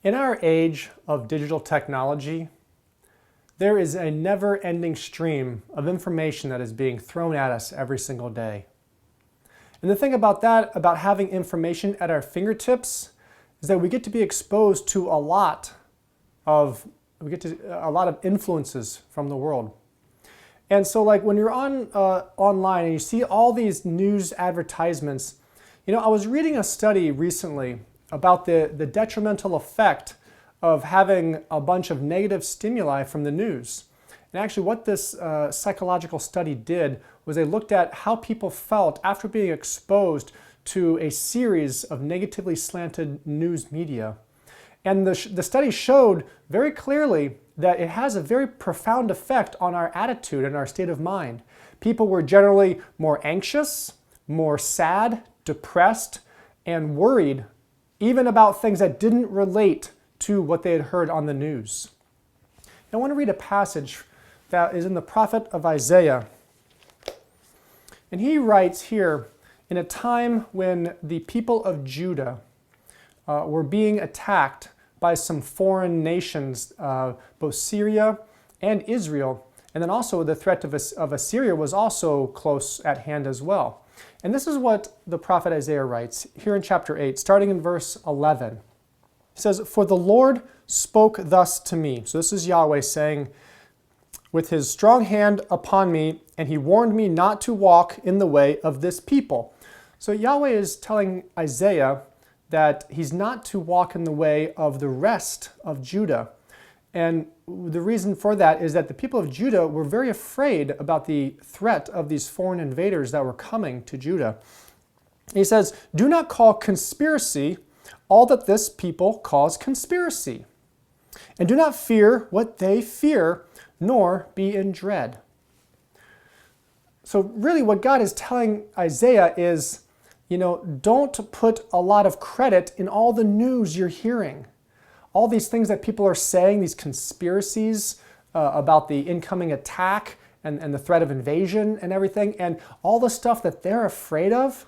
In our age of digital technology, there is a never-ending stream of information that is being thrown at us every single day. And the thing about that, about having information at our fingertips, is that we get to be exposed to a lot of influences from the world. And so like when you're online and you see all these news advertisements, I was reading a study recently about the detrimental effect of having a bunch of negative stimuli from the news. And actually what this psychological study did was they looked at how people felt after being exposed to a series of negatively slanted news media. And the study showed very clearly that it has a very profound effect on our attitude and our state of mind. People were generally more anxious, more sad, depressed, and worried, even about things that didn't relate to what they had heard on the news. I want to read a passage that is in the prophet of Isaiah. And he writes here, in a time when the people of Judah were being attacked by some foreign nations, both Syria and Israel, and then also the threat of Assyria was also close at hand as well. And this is what the prophet Isaiah writes here in chapter 8, starting in verse 11. He says, "For the Lord spoke thus to me." So this is Yahweh saying, "With his strong hand upon me, and he warned me not to walk in the way of this people." So Yahweh is telling Isaiah that he's not to walk in the way of the rest of Judah. And the reason for that is that the people of Judah were very afraid about the threat of these foreign invaders that were coming to Judah. He says, "Do not call conspiracy all that this people calls conspiracy, and do not fear what they fear, nor be in dread." So really what God is telling Isaiah is, don't put a lot of credit in all the news you're hearing. All these things that people are saying, these conspiracies about the incoming attack and the threat of invasion and everything, and all the stuff that they're afraid of,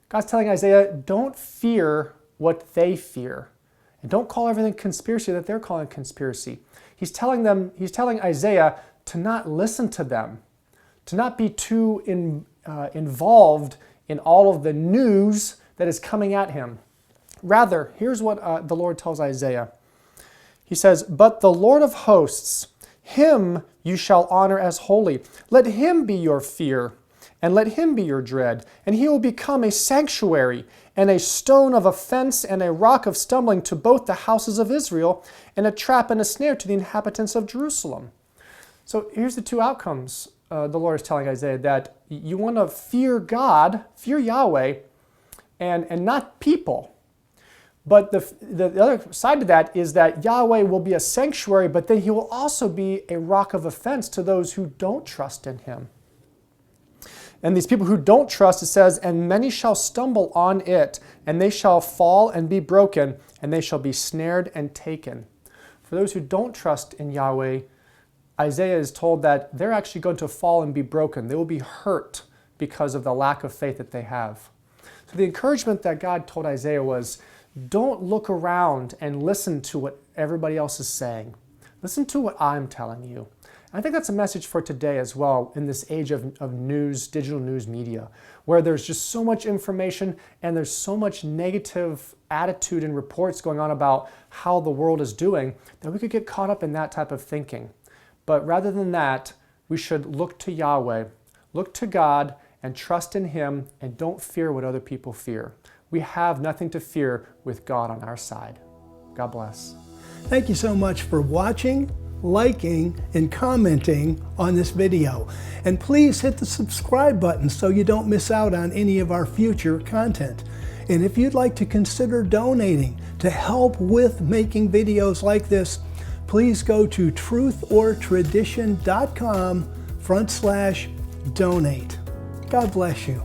God's telling Isaiah, don't fear what they fear. And don't call everything conspiracy that they're calling conspiracy. He's telling Isaiah to not listen to them, to not be too involved in all of the news that is coming at him. Rather, here's what the Lord tells Isaiah. He says, "But the Lord of hosts, him you shall honor as holy. Let him be your fear, and let him be your dread. And he will become a sanctuary, and a stone of offense, and a rock of stumbling to both the houses of Israel, and a trap and a snare to the inhabitants of Jerusalem." So here's the two outcomes the Lord is telling Isaiah, that you want to fear God, fear Yahweh, and not people. But the other side to that is that Yahweh will be a sanctuary, but then he will also be a rock of offense to those who don't trust in him. And these people who don't trust, it says, "And many shall stumble on it, and they shall fall and be broken, and they shall be snared and taken." For those who don't trust in Yahweh, Isaiah is told that they're actually going to fall and be broken. They will be hurt because of the lack of faith that they have. So the encouragement that God told Isaiah was, don't look around and listen to what everybody else is saying. Listen to what I'm telling you. And I think that's a message for today as well in this age of news, digital news media, where there's just so much information and there's so much negative attitude and reports going on about how the world is doing that we could get caught up in that type of thinking. But rather than that, we should look to Yahweh, look to God, and trust in him, and don't fear what other people fear. We have nothing to fear with God on our side. God bless. Thank you so much for watching, liking, and commenting on this video. And please hit the subscribe button so you don't miss out on any of our future content. And if you'd like to consider donating to help with making videos like this, please go to truthortradition.com/donate. God bless you.